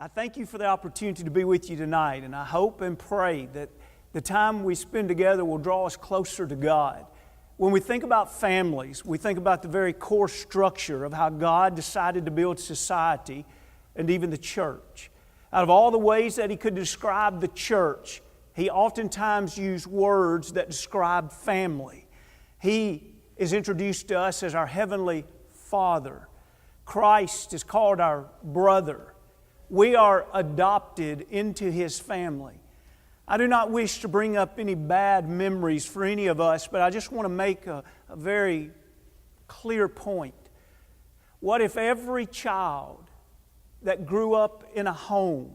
I thank you for the opportunity to be with you tonight, and I hope and pray that the time we spend together will draw us closer to God. When we think about families, we think about the very core structure of how God decided to build society and even the church. Out of all the ways that He could describe the church, He oftentimes used words that describe family. He is introduced to us as our Heavenly Father. Christ is called our brother. We are adopted into His family. I do not wish to bring up any bad memories for any of us, but I just want to make a very clear point. What if every child that grew up in a home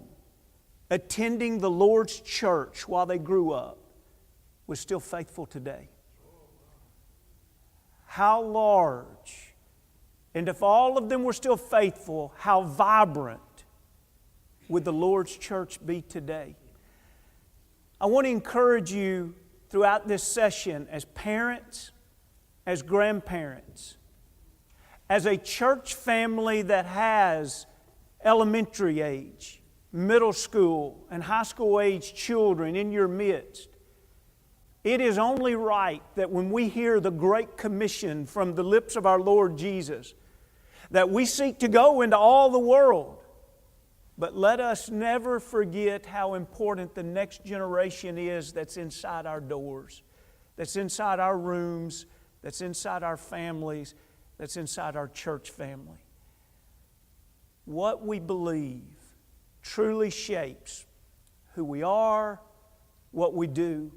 attending the Lord's church while they grew up was still faithful today? How large, and if all of them were still faithful, how vibrant would the Lord's church be today? I want to encourage you throughout this session as parents, as grandparents, as a church family that has elementary age, middle school, and high school age children in your midst. It is only right that when we hear the Great Commission from the lips of our Lord Jesus, that we seek to go into all the world. But let us never forget how important the next generation is that's inside our doors, that's inside our rooms, that's inside our families, that's inside our church family. What we believe truly shapes who we are, what we do.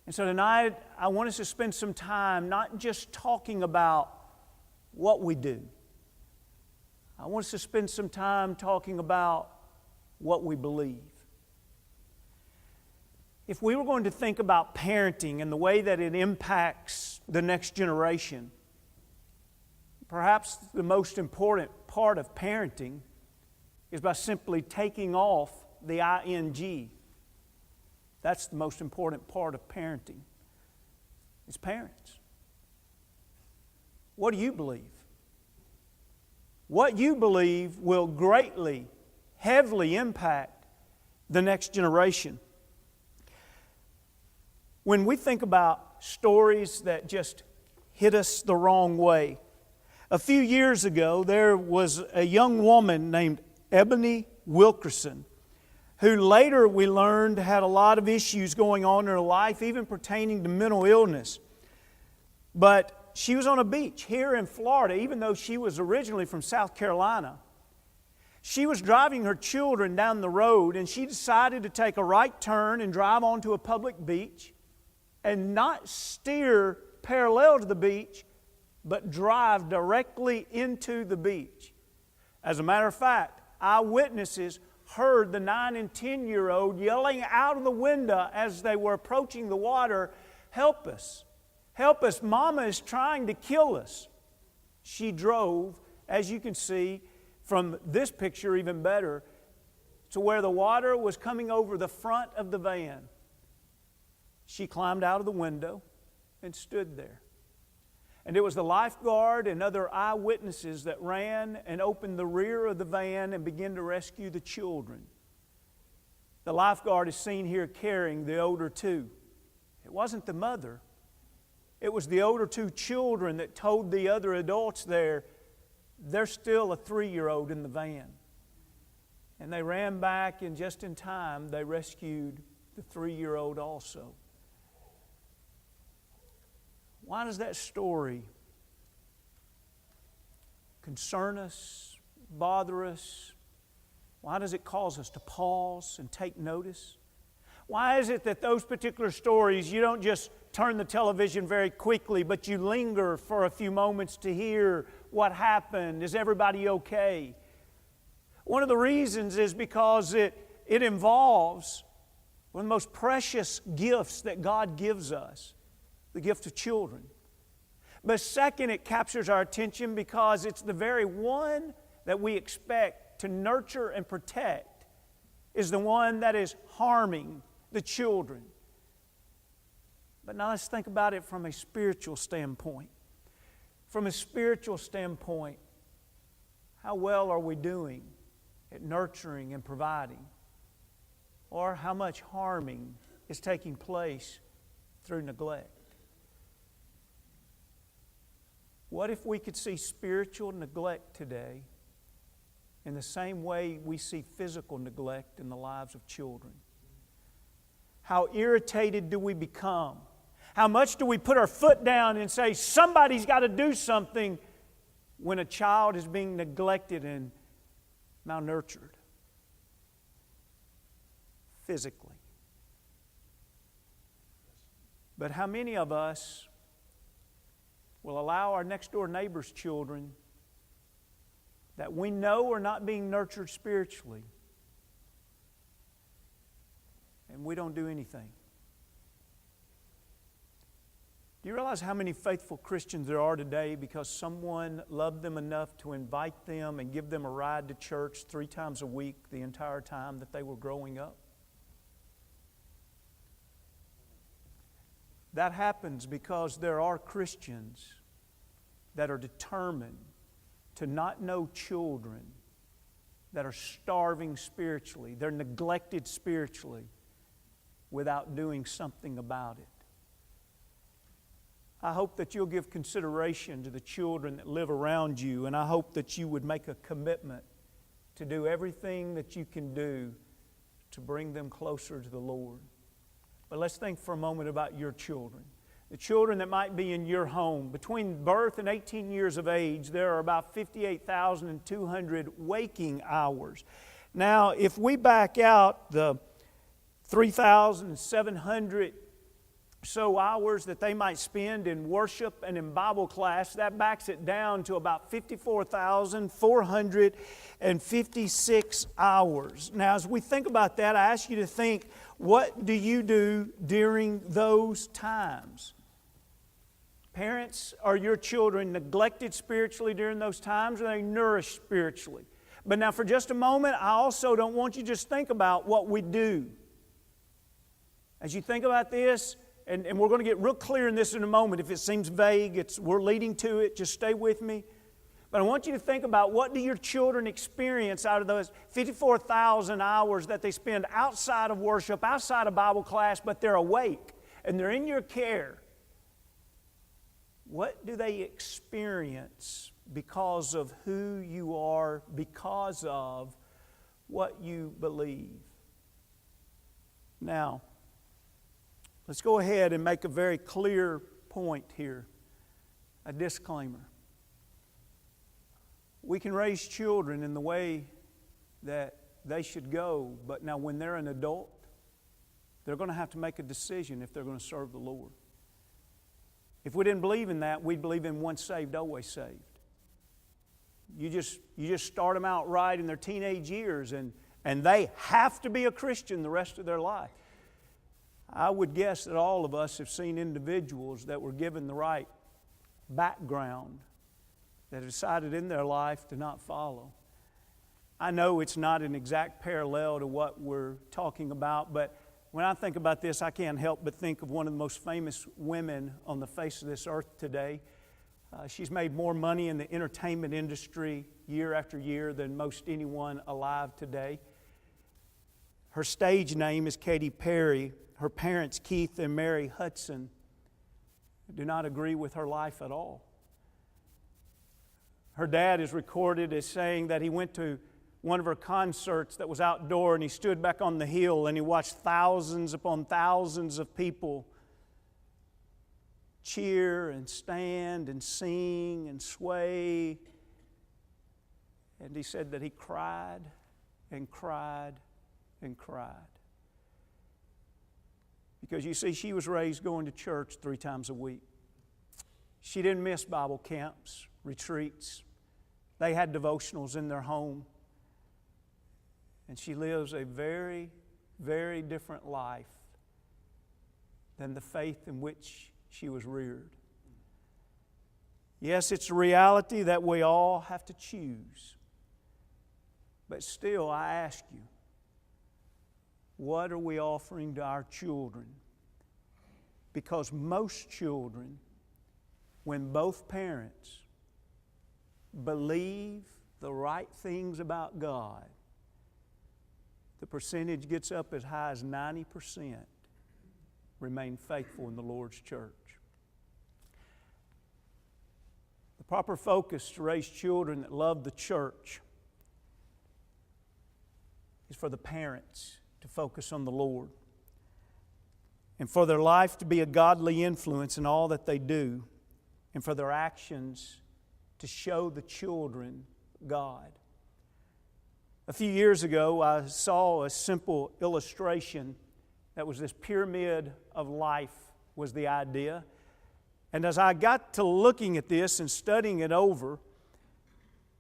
And so tonight, I want us to spend some time not just talking about what we do. I want us to spend some time talking about what we believe. If we were going to think about parenting and the way that it impacts the next generation, perhaps the most important part of parenting is by simply taking off the ing. That's the most important part of parenting. It's parents. What do you believe? What you believe will greatly, heavily impact the next generation. When we think about stories that just hit us the wrong way, a few years ago there was a young woman named Ebony Wilkerson who later we learned had a lot of issues going on in her life, even pertaining to mental illness. But she was on a beach here in Florida, even though she was originally from South Carolina. She was driving her children down the road, and she decided to take a right turn and drive onto a public beach and not steer parallel to the beach, but drive directly into the beach. As a matter of fact, eyewitnesses heard the 9 and 10-year-old yelling out of the window as they were approaching the water, "Help us! Help us, Mama is trying to kill us." She drove, as you can see from this picture even better, to where the water was coming over the front of the van. She climbed out of the window and stood there. And it was the lifeguard and other eyewitnesses that ran and opened the rear of the van and began to rescue the children. The lifeguard is seen here carrying the older two. It wasn't the mother. It was the older two children that told the other adults there, "There's still a 3-year-old in the van." And they ran back, and just in time, they rescued the 3-year-old also. Why does that story concern us, bother us? Why does it cause us to pause and take notice? Why is it that those particular stories, you don't just turn the television very quickly, but you linger for a few moments to hear what happened? Is everybody okay? One of the reasons is because it involves one of the most precious gifts that God gives us, the gift of children. But second, it captures our attention because it's the very one that we expect to nurture and protect is the one that is harming the children. But now let's think about it from a spiritual standpoint. From a spiritual standpoint, how well are we doing at nurturing and providing, or how much harming is taking place through neglect. What if we could see spiritual neglect today in the same way we see physical neglect in the lives of children? How irritated do we become? How much do we put our foot down and say, somebody's got to do something, when a child is being neglected and malnurtured physically? But how many of us will allow our next door neighbor's children that we know are not being nurtured spiritually, and we don't do anything? Do you realize how many faithful Christians there are today because someone loved them enough to invite them and give them a ride to church 3 times a week the entire time that they were growing up? That happens because there are Christians that are determined to not know children that are starving spiritually, they're neglected spiritually, without doing something about it. I hope that you'll give consideration to the children that live around you, and I hope that you would make a commitment to do everything that you can do to bring them closer to the Lord. But let's think for a moment about your children. The children that might be in your home. Between birth and 18 years of age, there are about 58,200 waking hours. Now, if we back out the 3,700 so hours that they might spend in worship and in Bible class, that backs it down to about 54,456 hours. Now, as we think about that, I ask you to think, what do you do during those times? Parents, are your children neglected spiritually during those times, or are they nourished spiritually? But now for just a moment, I also don't want you to just think about what we do. As you think about this, and we're going to get real clear in this in a moment. If it seems vague, we're leading to it. Just stay with me. But I want you to think about, what do your children experience out of those 54,000 hours that they spend outside of worship, outside of Bible class, but they're awake and they're in your care? What do they experience because of who you are, because of what you believe? Now, let's go ahead and make a very clear point here, a disclaimer. We can raise children in the way that they should go, but now when they're an adult, they're going to have to make a decision if they're going to serve the Lord. If we didn't believe in that, we'd believe in once saved, always saved. You just start them out right in their teenage years, and they have to be a Christian the rest of their life. I would guess that all of us have seen individuals that were given the right background that have decided in their life to not follow. I know it's not an exact parallel to what we're talking about, but when I think about this, I can't help but think of one of the most famous women on the face of this earth today. She's made more money in the entertainment industry year after year than most anyone alive today. Her stage name is Katy Perry. Her parents, Keith and Mary Hudson, do not agree with her life at all. Her dad is recorded as saying that he went to one of her concerts that was outdoor, and he stood back on the hill and he watched thousands upon thousands of people cheer and stand and sing and sway. And he said that he cried and cried and cried. Because you see, she was raised going to church 3 times a week. She didn't miss Bible camps, retreats. They had devotionals in their home. And she lives a very, very different life than the faith in which she was reared. Yes, it's a reality that we all have to choose. But still, I ask you, what are we offering to our children? Because most children, when both parents believe the right things about God, the percentage gets up as high as 90%, remain faithful in the Lord's church. The proper focus to raise children that love the church is for the parents to focus on the Lord and for their life to be a godly influence in all that they do and for their actions to show the children God. A few years ago, I saw a simple illustration that was this pyramid of life was the idea. And as I got to looking at this and studying it over,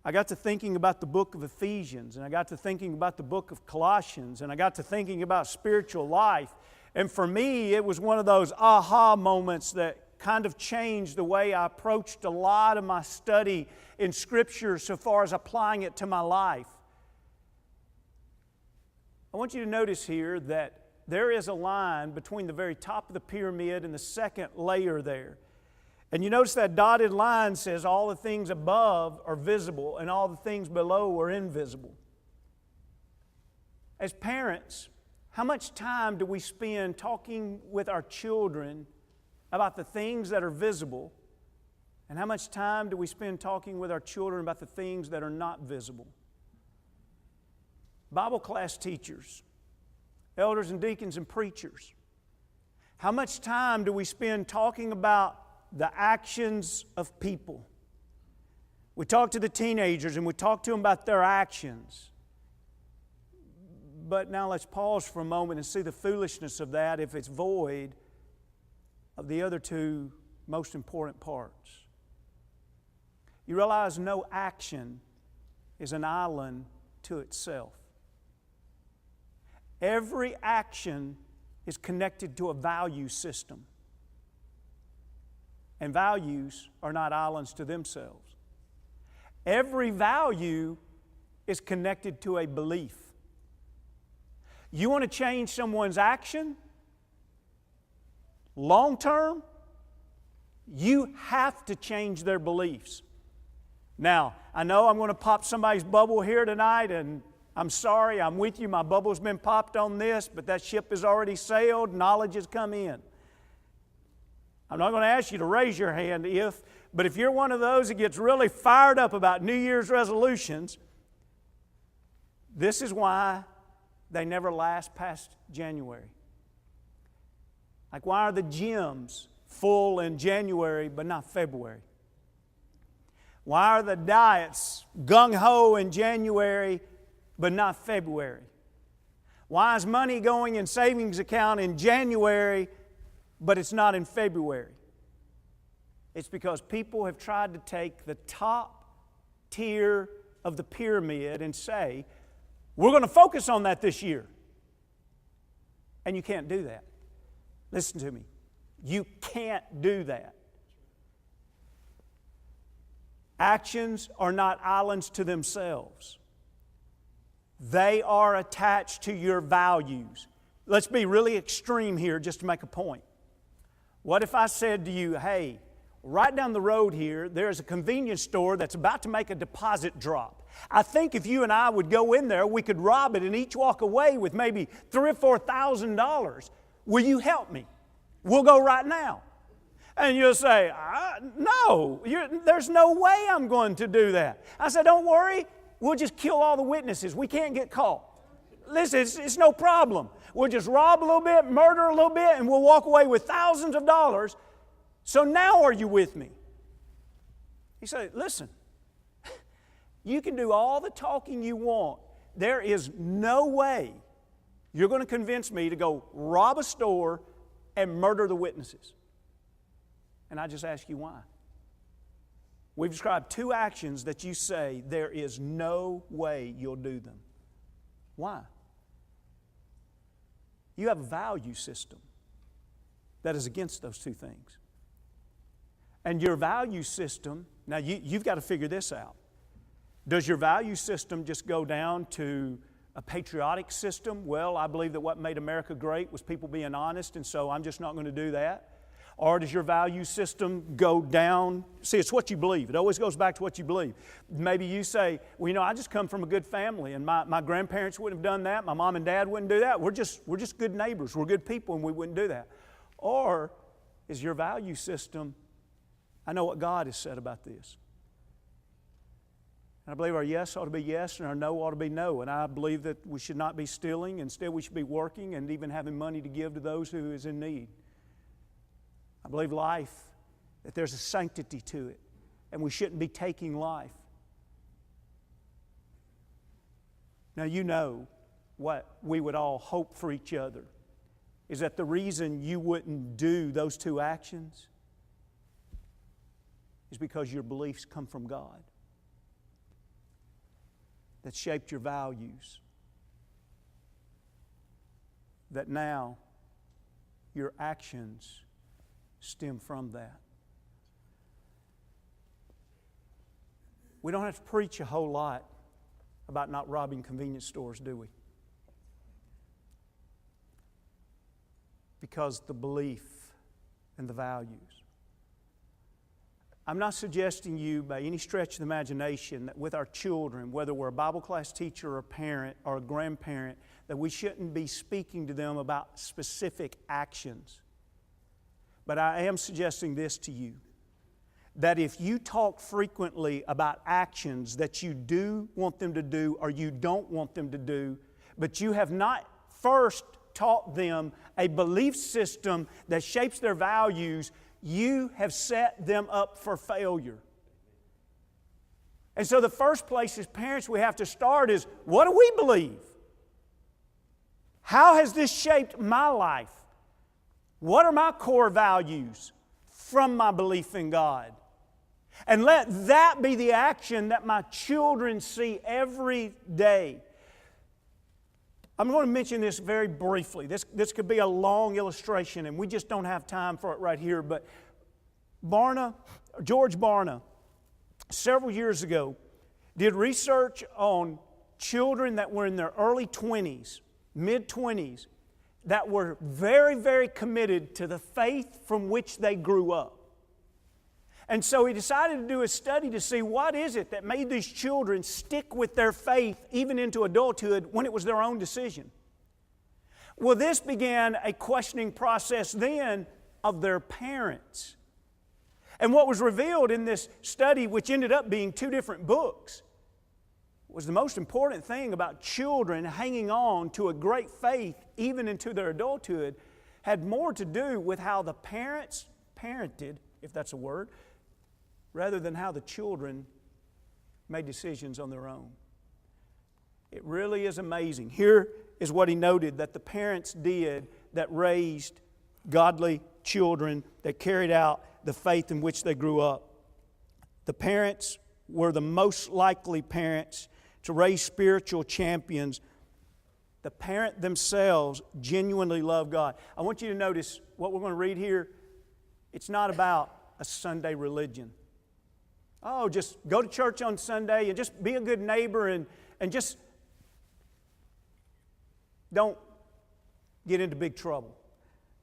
I got to thinking about the book of Ephesians, and I got to thinking about the book of Colossians, and I got to thinking about spiritual life. And for me, it was one of those aha moments that kind of changed the way I approached a lot of my study in Scripture so far as applying it to my life. I want you to notice here that there is a line between the very top of the pyramid and the second layer there. And you notice that dotted line says all the things above are visible and all the things below are invisible. As parents, how much time do we spend talking with our children about the things that are visible, and how much time do we spend talking with our children about the things that are not visible? Bible class teachers, elders and deacons and preachers, how much time do we spend talking about the actions of people? We talk to the teenagers and we talk to them about their actions. But now let's pause for a moment and see the foolishness of that if it's void of the other two most important parts. You realize no action is an island to itself. Every action is connected to a value system. And values are not islands to themselves. Every value is connected to a belief. You want to change someone's action? Long term, you have to change their beliefs. Now, I know I'm going to pop somebody's bubble here tonight, and I'm sorry, I'm with you. My bubble's been popped on this, but that ship has already sailed. Knowledge has come in. I'm not going to ask you to raise your hand but if you're one of those that gets really fired up about New Year's resolutions, this is why they never last past January. Like, why are the gyms full in January but not February? Why are the diets gung-ho in January but not February? Why is money going in savings account in January but it's not in February? It's because people have tried to take the top tier of the pyramid and say, we're going to focus on that this year. And you can't do that. Listen to me. You can't do that. Actions are not islands to themselves. They are attached to your values. Let's be really extreme here just to make a point. What if I said to you, hey, right down the road here, there's a convenience store that's about to make a deposit drop. I think if you and I would go in there, we could rob it and each walk away with maybe $3,000 or $4,000. Will you help me? We'll go right now. And you'll say, no, there's no way I'm going to do that. I said, don't worry, we'll just kill all the witnesses. We can't get caught. Listen, it's no problem. We'll just rob a little bit, murder a little bit, and we'll walk away with thousands of dollars. So now are you with me? He said, listen, you can do all the talking you want. There is no way you're going to convince me to go rob a store and murder the witnesses. And I just ask you why. We've described two actions that you say there is no way you'll do them. Why? You have a value system that is against those two things. And your value system, now you've got to figure this out. Does your value system just go down to a patriotic system? Well, I believe that what made America great was people being honest, and so I'm just not going to do that. Or does your value system go down? See, it's what you believe. It always goes back to what you believe. Maybe you say, well, you know, I just come from a good family, and my grandparents wouldn't have done that. My mom and dad wouldn't do that. We're just good neighbors. We're good people, and we wouldn't do that. Or is your value system, I know what God has said about this. And I believe our yes ought to be yes, and our no ought to be no. And I believe that we should not be stealing. Instead, we should be working and even having money to give to those who is in need. I believe life, that there's a sanctity to it, and we shouldn't be taking life. Now, you know what we would all hope for each other is that the reason you wouldn't do those two actions is because your beliefs come from God that shaped your values, that now your actions stem from that. We don't have to preach a whole lot about not robbing convenience stores, do we? Because the belief and the values. I'm not suggesting you by any stretch of the imagination that with our children, whether we're a Bible class teacher or a parent or a grandparent, that we shouldn't be speaking to them about specific actions. But I am suggesting this to you, that if you talk frequently about actions that you do want them to do or you don't want them to do, but you have not first taught them a belief system that shapes their values, you have set them up for failure. And so the first place as parents we have to start is, what do we believe? How has this shaped my life? What are my core values from my belief in God? And let that be the action that my children see every day. I'm going to mention this very briefly. This could be a long illustration, and we just don't have time for it right here. But George Barna, several years ago, did research on children that were in their early 20s, mid-20s, that were very, very committed to the faith from which they grew up. And so he decided to do a study to see what is it that made these children stick with their faith even into adulthood when it was their own decision. Well, this began a questioning process then of their parents. And what was revealed in this study, which ended up being 2 different books, was the most important thing about children hanging on to a great faith even into their adulthood had more to do with how the parents parented, if that's a word, rather than how the children made decisions on their own. It really is amazing. Here is what he noted that the parents did that raised godly children that carried out the faith in which they grew up. The parents were the most likely parents to raise spiritual champions. The parent themselves genuinely love God. I want you to notice what we're going to read here. It's not about a Sunday religion. Oh, just go to church on Sunday and just be a good neighbor and just don't get into big trouble.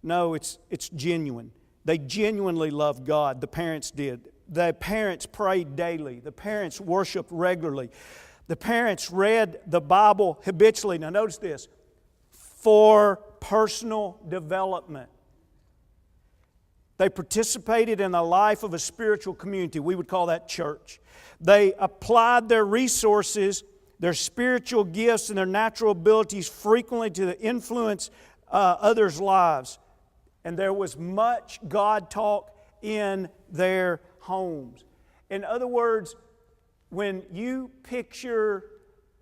No, it's genuine. They genuinely loved God. The parents did. The parents prayed daily. The parents worshiped regularly. The parents read the Bible habitually. Now notice this. For personal development. They participated in the life of a spiritual community. We would call that church. They applied their resources, their spiritual gifts, and their natural abilities frequently to influence others' lives. And there was much God talk in their homes. In other words, when you picture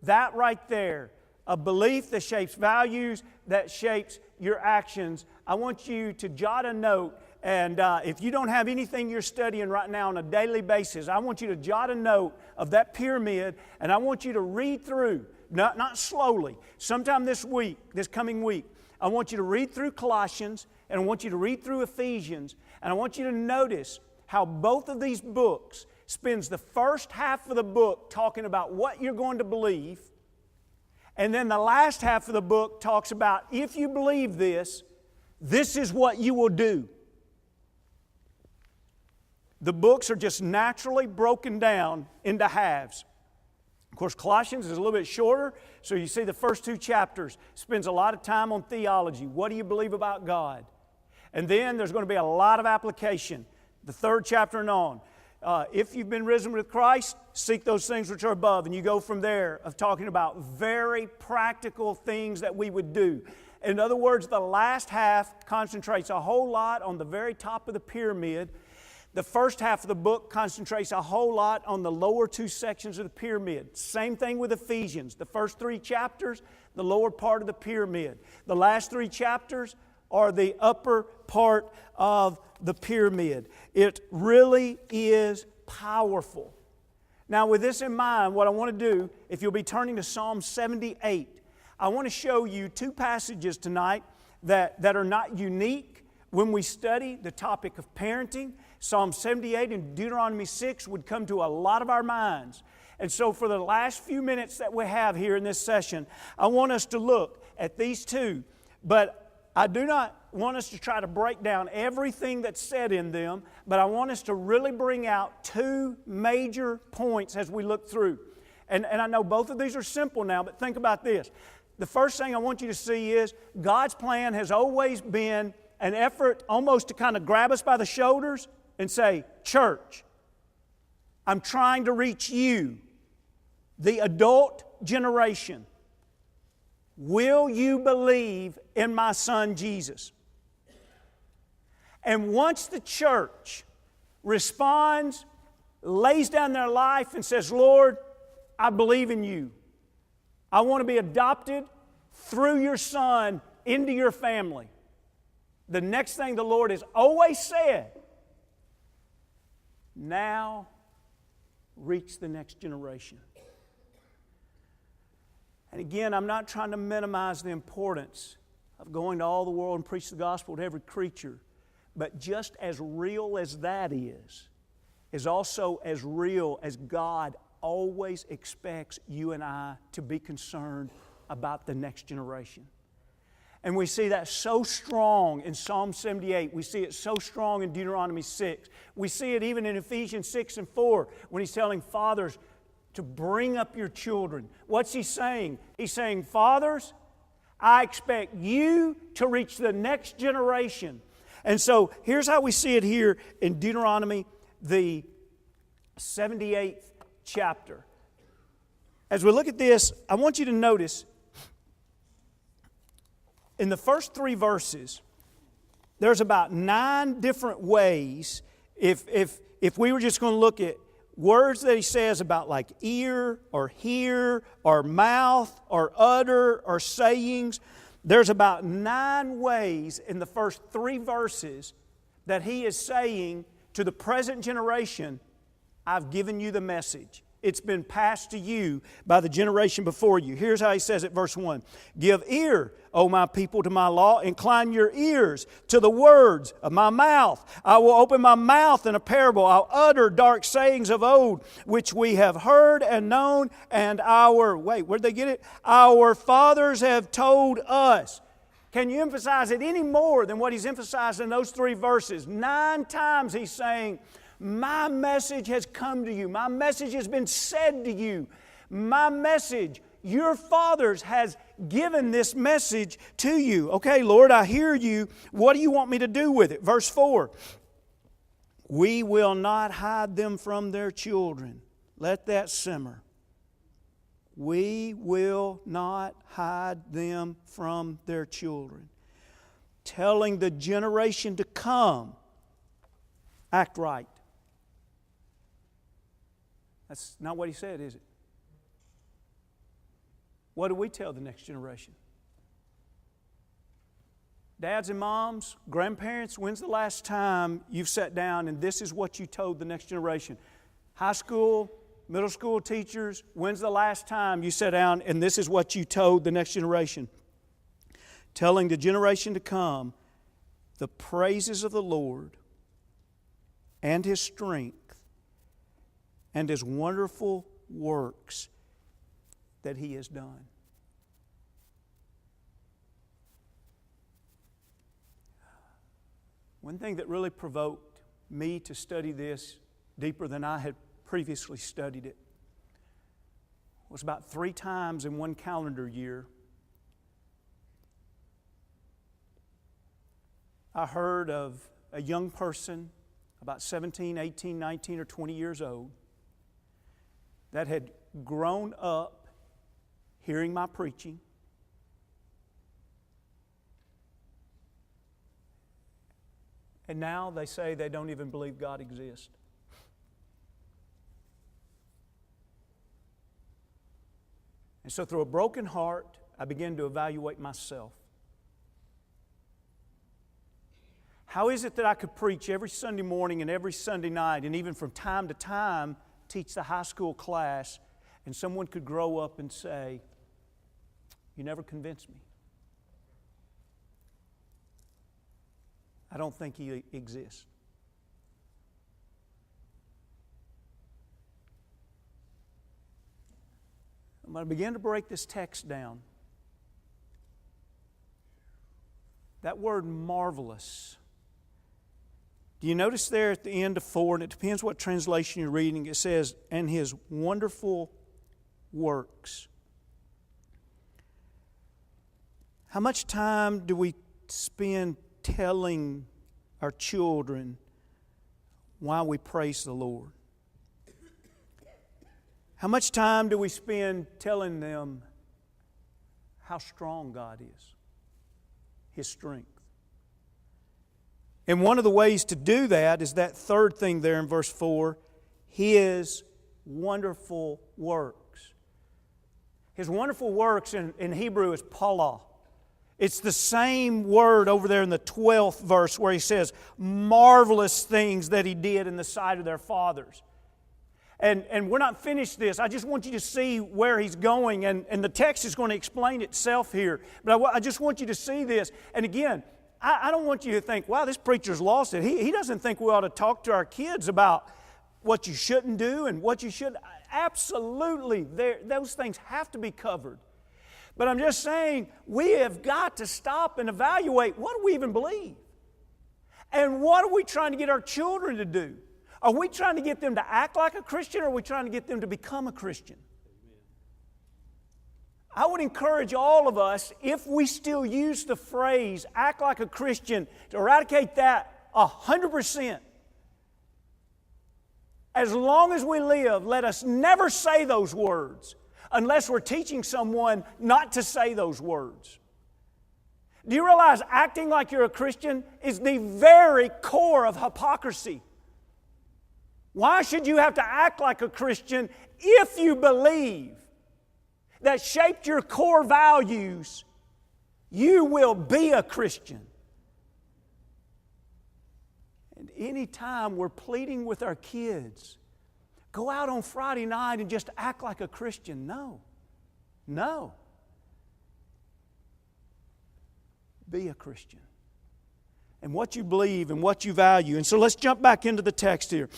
that right there, a belief that shapes values, that shapes your actions, I want you to jot a note. And if you don't have anything you're studying right now on a daily basis, I want you to jot a note of that pyramid, and I want you to read through, not slowly, sometime this coming week, I want you to read through Colossians, and I want you to read through Ephesians, and I want you to notice how both of these books spends the first half of the book talking about what you're going to believe, and then the last half of the book talks about if you believe this, this is what you will do. The books are just naturally broken down into halves. Of course, Colossians is a little bit shorter, so you see the first 2 chapters spends a lot of time on theology. What do you believe about God? And then there's going to be a lot of application, the 3rd chapter and on. If you've been risen with Christ, seek those things which are above. And you go from there of talking about very practical things that we would do. In other words, the last half concentrates a whole lot on the very top of the pyramid. The first half of the book concentrates a whole lot on the lower 2 sections of the pyramid. Same thing with Ephesians. The first 3 chapters, the lower part of the pyramid. The last 3 chapters are the upper part of the pyramid. It really is powerful. Now, with this in mind, what I want to do, if you'll be turning to Psalm 78, I want to show you 2 passages tonight that are not unique when we study the topic of parenting. Psalm 78 and Deuteronomy 6 would come to a lot of our minds. And so for the last few minutes that we have here in this session, I want us to look at these 2. But I do not want us to try to break down everything that's said in them, but I want us to really bring out 2 major points as we look through. And I know both of these are simple now, but think about this. The first thing I want you to see is God's plan has always been an effort almost to kind of grab us by the shoulders and say, church, I'm trying to reach you, the adult generation. Will you believe in my Son Jesus? And once the church responds, lays down their life and says, Lord, I believe in you. I want to be adopted through your Son into your family. The next thing the Lord has always said, now reach the next generation. And again, I'm not trying to minimize the importance of going to all the world and preach the gospel to every creature. But just as real as that is also as real as God always expects you and I to be concerned about the next generation. And we see that so strong in Psalm 78. We see it so strong in Deuteronomy 6. We see it even in Ephesians 6 and 4 when he's telling fathers to bring up your children. What's he saying? He's saying, fathers, I expect you to reach the next generation. And so here's how we see it here in Deuteronomy, the 78th chapter. As we look at this, I want you to notice in the first 3 verses, there's about 9 different ways, if we were just going to look at words that he says about like ear or hear or mouth or utter or sayings, there's about 9 ways in the first 3 verses that he is saying to the present generation, I've given you the message. It's been passed to you by the generation before you. Here's how he says it, verse 1. Give ear, O my people, to my law. Incline your ears to the words of my mouth. I will open my mouth in a parable. I'll utter dark sayings of old, which we have heard and known, and where'd they get it? Our fathers have told us. Can you emphasize it any more than what he's emphasized in those 3 verses? 9 times he's saying, my message has come to you. My message has been said to you. My message, your fathers has given this message to you. Okay, Lord, I hear you. What do you want me to do with it? Verse 4. We will not hide them from their children. Let that simmer. We will not hide them from their children. Telling the generation to come, act right. That's not what he said, is it? What do we tell the next generation? Dads and moms, grandparents, when's the last time you've sat down and this is what you told the next generation? High school, middle school teachers, when's the last time you sat down and this is what you told the next generation? Telling the generation to come the praises of the Lord and His strength and His wonderful works that He has done. One thing that really provoked me to study this deeper than I had previously studied it was about 3 times in one calendar year I heard of a young person about 17, 18, 19, or 20 years old that had grown up hearing my preaching, and now they say they don't even believe God exists. And so through a broken heart, I began to evaluate myself. How is it that I could preach every Sunday morning and every Sunday night, and even from time to time teach the high school class, and someone could grow up and say, "You never convinced me. I don't think He exists." I'm going to begin to break this text down. That word marvelous. Do you notice there at the end of 4, and it depends what translation you're reading, it says, "and His wonderful works." How much time do we spend telling our children why we praise the Lord? How much time do we spend telling them how strong God is, His strength? And one of the ways to do that is that third thing there in verse 4, His wonderful works. His wonderful works in Hebrew is pala. It's the same word over there in the 12th verse where he says, marvelous things that He did in the sight of their fathers. And we're not finished this. I just want you to see where he's going. And the text is going to explain itself here. But I just want you to see this. And again, I don't want you to think, wow, this preacher's lost it. He doesn't think we ought to talk to our kids about what you shouldn't do and what you should. Absolutely, those things have to be covered. But I'm just saying, we have got to stop and evaluate, what do we even believe? And what are we trying to get our children to do? Are we trying to get them to act like a Christian, or are we trying to get them to become a Christian? I would encourage all of us, if we still use the phrase, act like a Christian, to eradicate that 100%. As long as we live, let us never say those words unless we're teaching someone not to say those words. Do you realize acting like you're a Christian is the very core of hypocrisy? Why should you have to act like a Christian if you believe that shaped your core values, you will be a Christian? And anytime we're pleading with our kids, go out on Friday night and just act like a Christian. No. Be a Christian. And what you believe and what you value. And so let's jump back into the text here.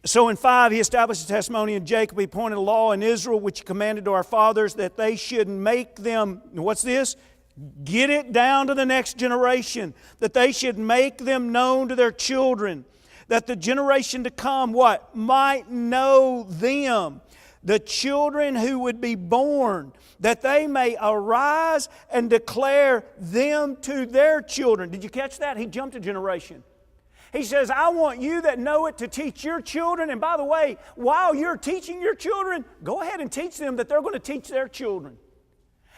So in 5, He established a testimony in Jacob. He appointed a law in Israel, which He commanded to our fathers, that they should make them, what's this? Get it down to the next generation. That they should make them known to their children. That the generation to come, what? Might know them. The children who would be born. That they may arise and declare them to their children. Did you catch that? He jumped a generation. He says, I want you that know it to teach your children. And by the way, while you're teaching your children, go ahead and teach them that they're going to teach their children.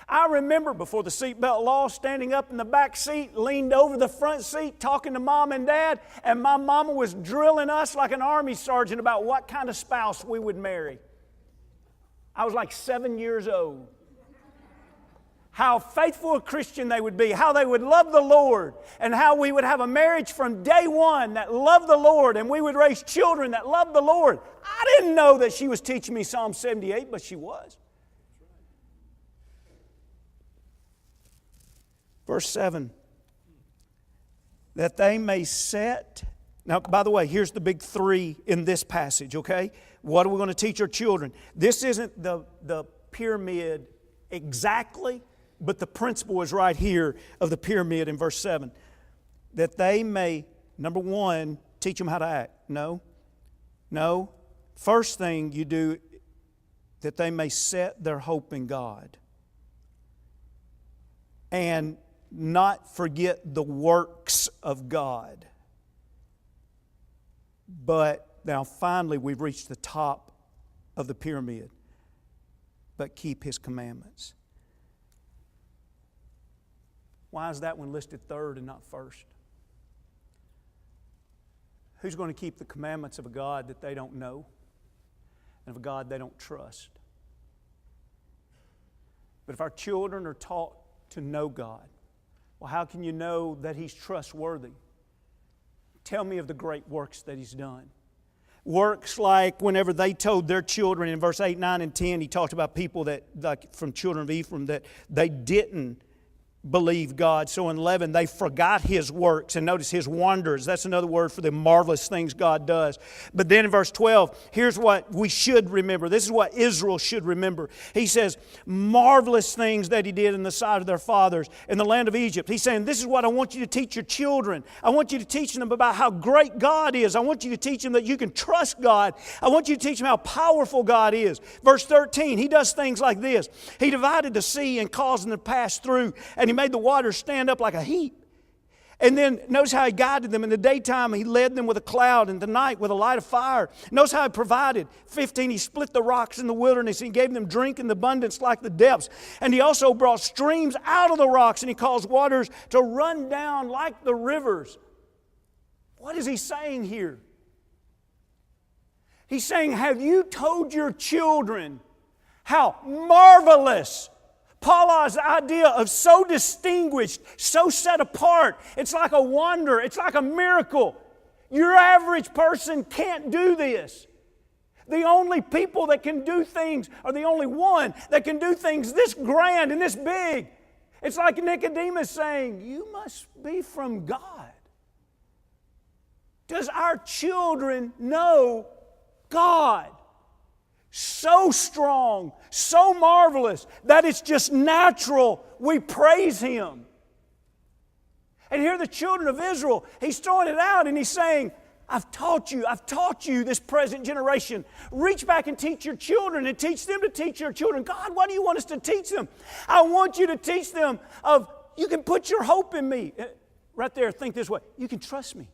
I remember before the seatbelt law, standing up in the back seat, leaned over the front seat, talking to Mom and Dad, and my mama was drilling us like an army sergeant about what kind of spouse we would marry. I was like 7 years old. How faithful a Christian they would be, how they would love the Lord, and how we would have a marriage from day one that loved the Lord, and we would raise children that loved the Lord. I didn't know that she was teaching me Psalm 78, but she was. Verse 7, that they may set. Now, by the way, here's the big 3 in this passage, okay? What are we going to teach our children? This isn't the pyramid exactly, but the principle is right here of the pyramid in verse 7. That they may Number one, teach them how to act. No. No. First thing you do, that they may set their hope in God and not forget the works of God. But now finally we've reached the top of the pyramid. But keep His commandments. Why is that one listed third and not first? Who's going to keep the commandments of a God that they don't know and of a God they don't trust? But if our children are taught to know God, well, how can you know that He's trustworthy? Tell me of the great works that He's done. Works like whenever they told their children in verse 8, 9, and 10, He talked about people that, like from children of Ephraim, that they didn't believe God. So in 11, they forgot His works. And notice His wonders. That's another word for the marvelous things God does. But then in verse 12, here's what we should remember. This is what Israel should remember. He says, marvelous things that He did in the sight of their fathers in the land of Egypt. He's saying, this is what I want you to teach your children. I want you to teach them about how great God is. I want you to teach them that you can trust God. I want you to teach them how powerful God is. Verse 13, He does things like this. He divided the sea and caused them to pass through, and He made the waters stand up like a heap. And then notice how He guided them. In the daytime He led them with a cloud, and the night with a light of fire. Notice how He provided. 15, He split the rocks in the wilderness. He gave them drink in abundance like the depths. And He also brought streams out of the rocks, and He caused waters to run down like the rivers. What is He saying here? He's saying, have you told your children how marvelous Paula's idea of so distinguished, so set apart? It's like a wonder. It's like a miracle. Your average person can't do this. The only people that can do things, or the only one that can do things this grand and this big. It's like Nicodemus saying, you must be from God. Does our children know God? So strong, so marvelous, that it's just natural we praise Him. And here the children of Israel, He's throwing it out and He's saying, I've taught you, this present generation. Reach back and teach your children and teach them to teach your children. God, what do you want us to teach them? I want you to teach them of, you can put your hope in me. Right there, think this way, you can trust me.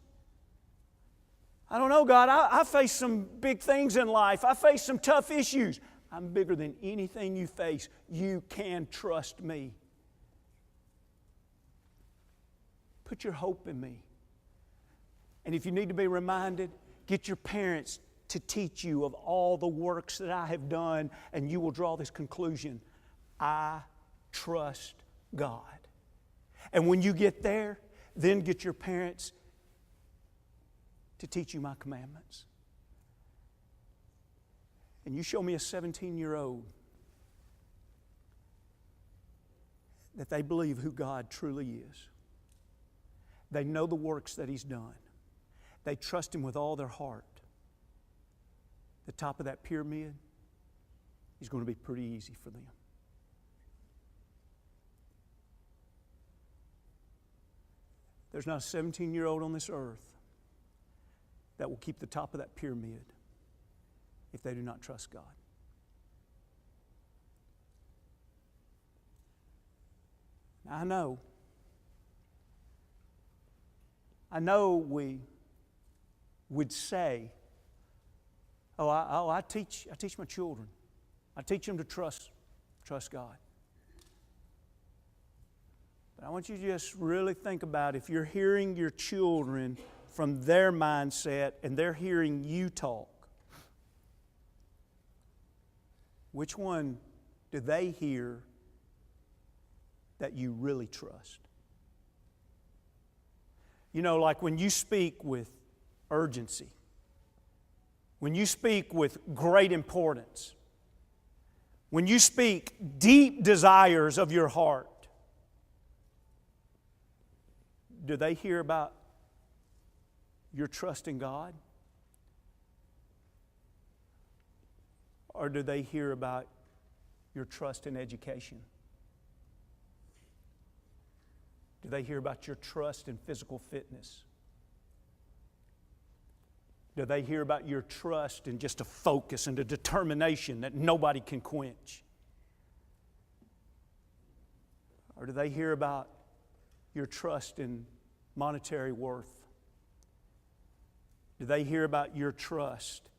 I don't know, God, I face some big things in life. I face some tough issues. I'm bigger than anything you face. You can trust me. Put your hope in me. And if you need to be reminded, get your parents to teach you of all the works that I have done, and you will draw this conclusion. I trust God. And when you get there, then get your parents to teach you my commandments. And you show me a 17-year-old that they believe who God truly is. They know the works that He's done. They trust Him with all their heart. The top of that pyramid is going to be pretty easy for them. There's not a 17-year-old on this earth that will keep the top of that pyramid if they do not trust God. Now, I know we would say, I teach my children. I teach them to trust God. But I want you to just really think about, if you're hearing your children from their mindset and they're hearing you talk, which one do they hear that you really trust? You know, like when you speak with urgency, when you speak with great importance, when you speak deep desires of your heart, do they hear about your trust in God? Or do they hear about your trust in education? Do they hear about your trust in physical fitness? Do they hear about your trust and just a focus and a determination that nobody can quench? Or do they hear about your trust in monetary worth? Do they hear about your trust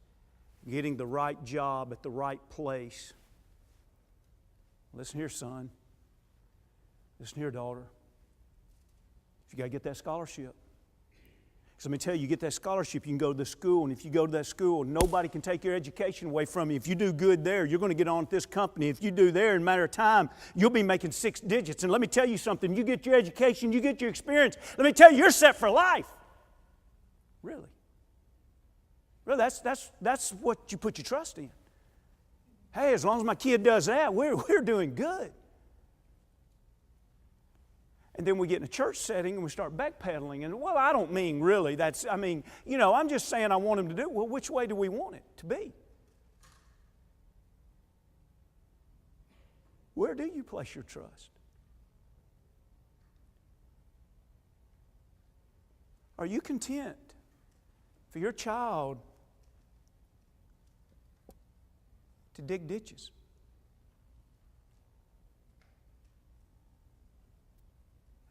getting the right job at the right place? Listen here, son. Listen here, daughter. You got to get that scholarship. Because let me tell you, you get that scholarship, you can go to the school, and if you go to that school, nobody can take your education away from you. If you do good there, you're going to get on at this company. If you do there, in a matter of time, you'll be making 6 digits. And let me tell you something, you get your education, you get your experience, let me tell you, you're set for life. Really? Really, that's what you put your trust in. Hey, as long as my kid does that, we're doing good. And then we get in a church setting and we start backpedaling. And, well, I don't mean really. I'm just saying I want him to do it. Well, which way do we want it to be? Where do you place your trust? Are you content for your child to dig ditches?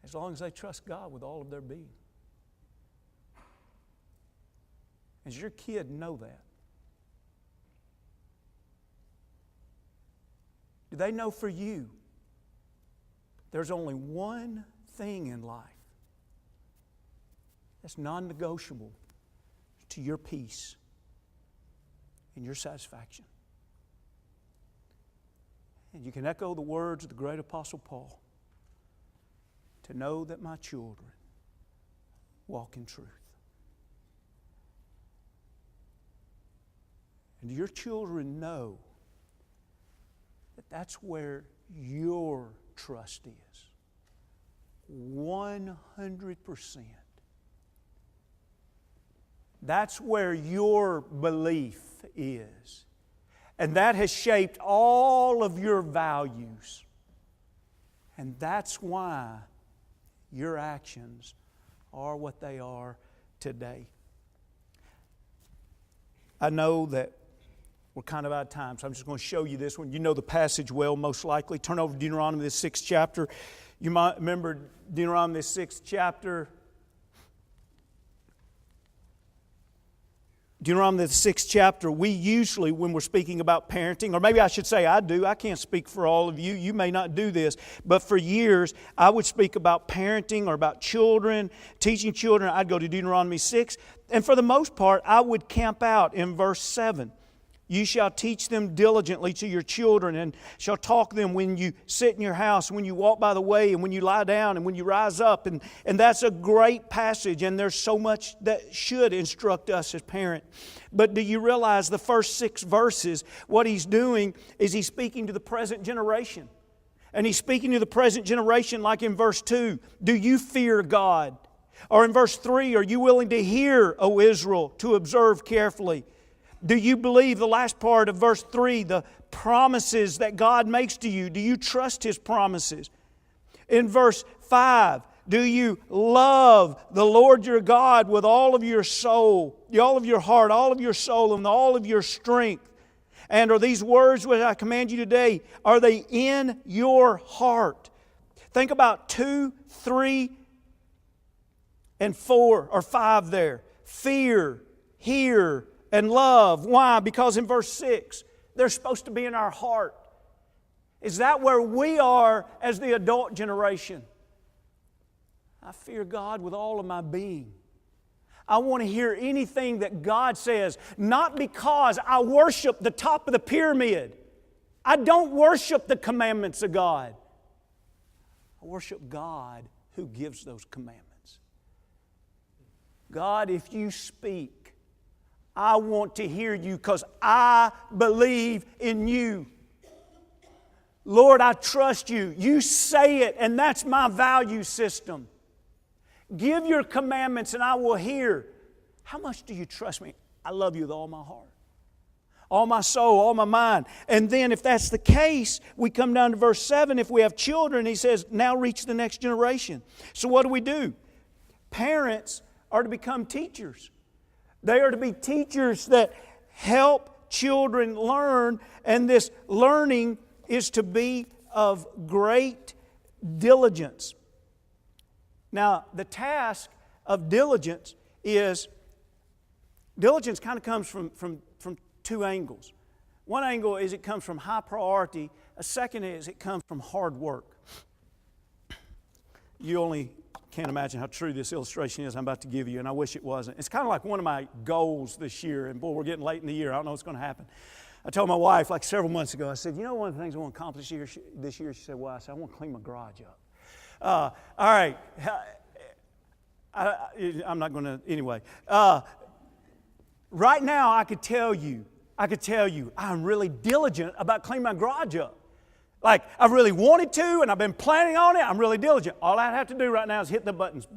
As long as they trust God with all of their being. Does your kid know that? Do they know for you there's only one thing in life that's non-negotiable to your peace and your satisfaction? And you can echo the words of the great Apostle Paul, to know that my children walk in truth. And do your children know that that's where your trust is? 100%. That's where your belief is. And that has shaped all of your values. And that's why your actions are what they are today. I know that we're kind of out of time, so I'm just going to show you this one. You know the passage well, most likely. Turn over to Deuteronomy, the 6th chapter. You might remember Deuteronomy, the 6th chapter. Deuteronomy, the 6th chapter, we usually, when we're speaking about parenting, or maybe I should say I do, I can't speak for all of you, you may not do this, but for years I would speak about parenting or about children, teaching children. I'd go to Deuteronomy 6, and for the most part I would camp out in verse 7. You shall teach them diligently to your children, and shall talk them when you sit in your house, when you walk by the way, and when you lie down, and when you rise up. And that's a great passage, and there's so much that should instruct us as parents. But do you realize the first 6 verses, what he's doing is he's speaking to the present generation. And he's speaking to the present generation like in verse 2, do you fear God? Or in verse 3, are you willing to hear, O Israel, to observe carefully? Do you believe, the last part of verse 3, the promises that God makes to you? Do you trust His promises? In verse 5, do you love the Lord your God with all of your soul, all of your heart, all of your soul, and all of your strength? And are these words which I command you today, are they in your heart? Think about 2, 3, and 4 or 5 there. Fear, hear, and love. Why? Because in verse 6, they're supposed to be in our heart. Is that where we are as the adult generation? I fear God with all of my being. I want to hear anything that God says, not because I worship the top of the pyramid. I don't worship the commandments of God. I worship God who gives those commandments. God, if you speak, I want to hear you because I believe in you. Lord, I trust you. You say it, and that's my value system. Give your commandments, and I will hear. How much do you trust me? I love you with all my heart, all my soul, all my mind. And then if that's the case, we come down to verse 7. If we have children, he says, now reach the next generation. So what do? Parents are to become teachers. They are to be teachers that help children learn, and this learning is to be of great diligence. Now, the task of diligence kind of comes from two angles. One angle is it comes from high priority. A second is it comes from hard work. You only can't imagine how true this illustration is I'm about to give you, and I wish it wasn't. It's kind of like one of my goals this year, and boy, we're getting late in the year. I don't know what's going to happen. I told my wife like several months ago, I said, you know one of the things I want to accomplish this year? She said, well, I said, I want to clean my garage up. All right. I'm not going to, anyway. Right now, I could tell you, I'm really diligent about cleaning my garage up. Like, I really wanted to, and I've been planning on it. I'm really diligent. All I have to do right now is hit the buttons.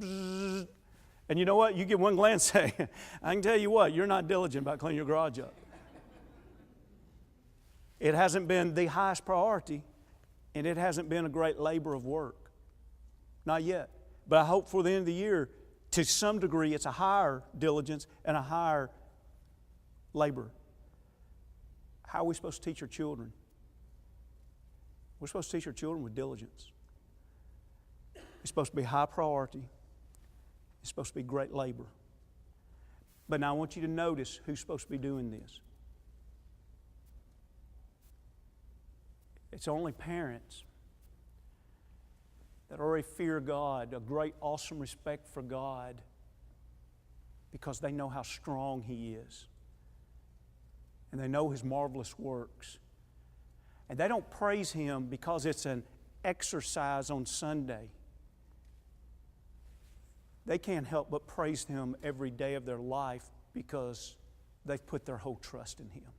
And you know what? You get one glance, say, I can tell you what, you're not diligent about cleaning your garage up. It hasn't been the highest priority, and it hasn't been a great labor of work. Not yet. But I hope for the end of the year, to some degree, it's a higher diligence and a higher labor. How are we supposed to teach our children? We're supposed to teach our children with diligence. It's supposed to be high priority. It's supposed to be great labor. But now I want you to notice who's supposed to be doing this. It's only parents that already fear God, a great, awesome respect for God, because they know how strong He is. And they know His marvelous works. And they don't praise Him because it's an exercise on Sunday. They can't help but praise Him every day of their life because they've put their whole trust in Him.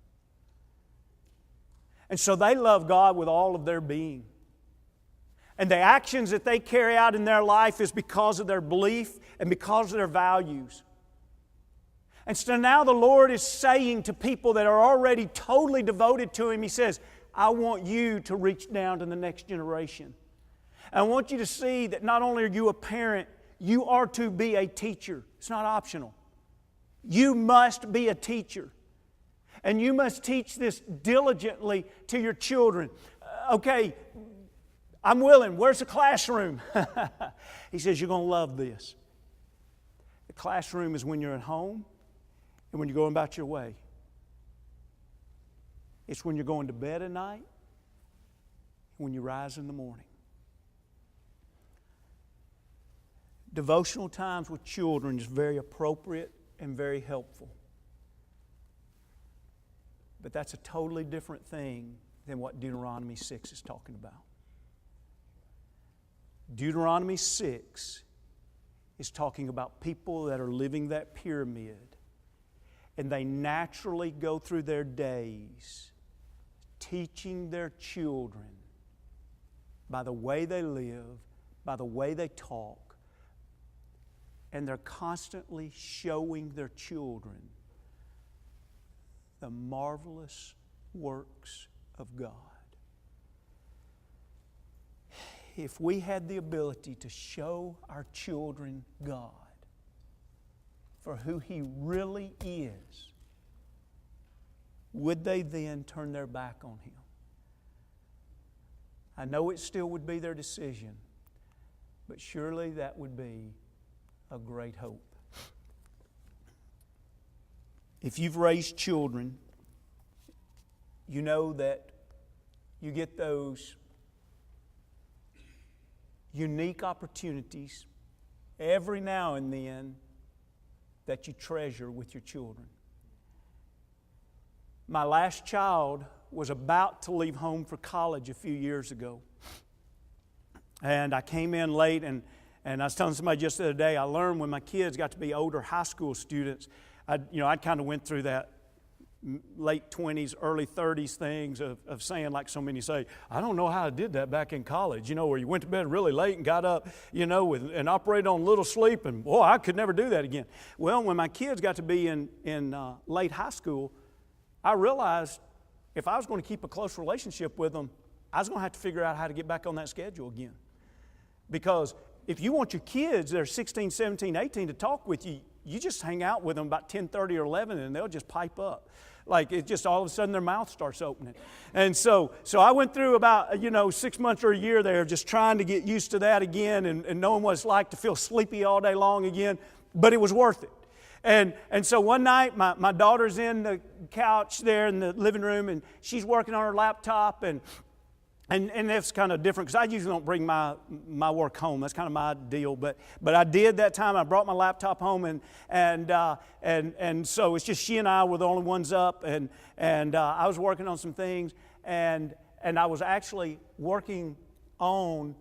And so they love God with all of their being. And the actions that they carry out in their life is because of their belief and because of their values. And so now the Lord is saying to people that are already totally devoted to Him, He says, I want you to reach down to the next generation. And I want you to see that not only are you a parent, you are to be a teacher. It's not optional. You must be a teacher. And you must teach this diligently to your children. Okay, I'm willing. Where's the classroom? He says, you're going to love this. The classroom is when you're at home and when you're going about your way. It's when you're going to bed at night, when you rise in the morning. Devotional times with children is very appropriate and very helpful. But that's a totally different thing than what Deuteronomy 6 is talking about. Deuteronomy 6 is talking about people that are living that pyramid, and they naturally go through their days teaching their children by the way they live, by the way they talk, and they're constantly showing their children the marvelous works of God. If we had the ability to show our children God for who He really is, would they then turn their back on Him? I know it still would be their decision, but surely that would be a great hope. If you've raised children, you know that you get those unique opportunities every now and then that you treasure with your children. My last child was about to leave home for college a few years ago. And I came in late, and I was telling somebody just the other day, I learned when my kids got to be older high school students, I kind of went through that late 20s, early 30s things of saying, like so many say, I don't know how I did that back in college, where you went to bed really late and got up, and operated on little sleep, and boy, I could never do that again. Well, when my kids got to be in late high school, I realized if I was going to keep a close relationship with them, I was going to have to figure out how to get back on that schedule again. Because if you want your kids that are 16, 17, 18 to talk with you, you just hang out with them about 10:30 or 11 and they'll just pipe up. Like it just all of a sudden their mouth starts opening. And so I went through about 6 months or a year there just trying to get used to that again and knowing what it's like to feel sleepy all day long again, but it was worth it. And so one night my daughter's in the couch there in the living room and she's working on her laptop and that's kind of different because I usually don't bring my work home. That's kind of my deal. But I did that time. I brought my laptop home and so it's just she and I were the only ones up and I was working on some things and I was actually working on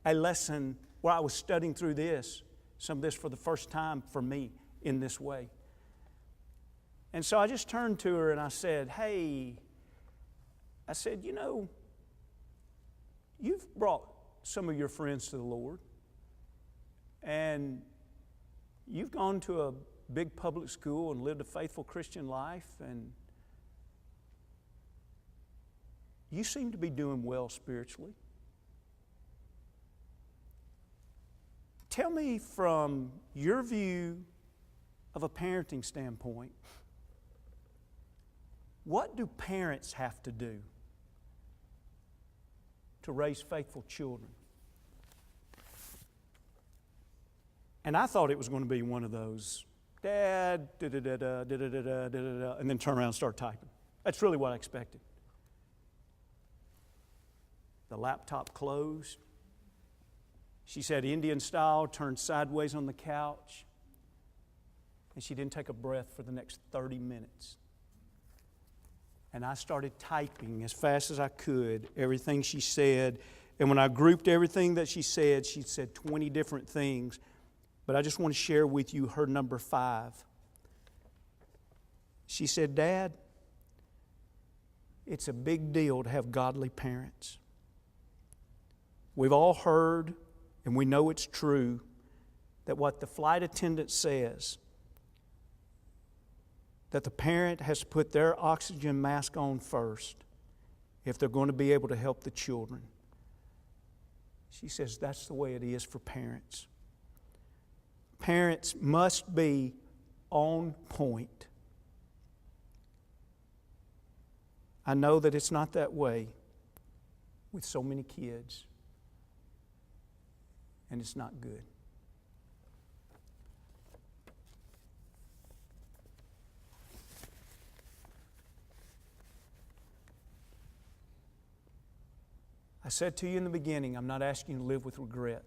a lesson where I was studying through some of this for the first time for me in this way. And so I just turned to her and I said, "Hey," I said, "You've brought some of your friends to the Lord, and you've gone to a big public school and lived a faithful Christian life, and you seem to be doing well spiritually. Tell me from your view of a parenting standpoint, what do parents have to do to raise faithful children?" And I thought it was going to be one of those, "Dad, da-da-da-da, da-da-da-da, da-da-da," and then turn around and start typing. That's really what I expected. The laptop closed. She said Indian style, turned sideways on the couch, and she didn't take a breath for the next 30 minutes. And I started typing as fast as I could everything she said. And when I grouped everything that she said 20 different things. But I just want to share with you her number 5. She said, "Dad, it's a big deal to have godly parents. We've all heard, and we know it's true, that what the flight attendant says, that the parent has to put their oxygen mask on first if they're going to be able to help the children." She says that's the way it is for parents. Parents must be on point. I know that it's not that way with so many kids, and it's not good. I said to you in the beginning, I'm not asking you to live with regret.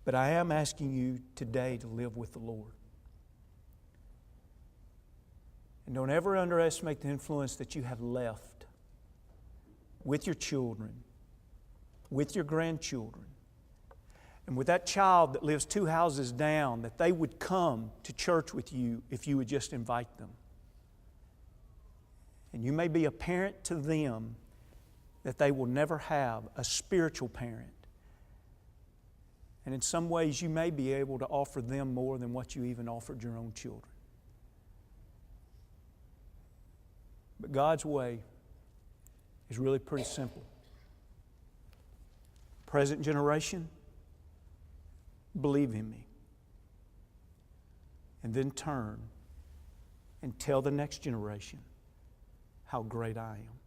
But I am asking you today to live with the Lord. And don't ever underestimate the influence that you have left with your children, with your grandchildren, and with that child that lives 2 houses down, that they would come to church with you if you would just invite them. And you may be a parent to them that they will never have, a spiritual parent. And in some ways, you may be able to offer them more than what you even offered your own children. But God's way is really pretty simple. Present generation, believe in me. And then turn and tell the next generation how great I am.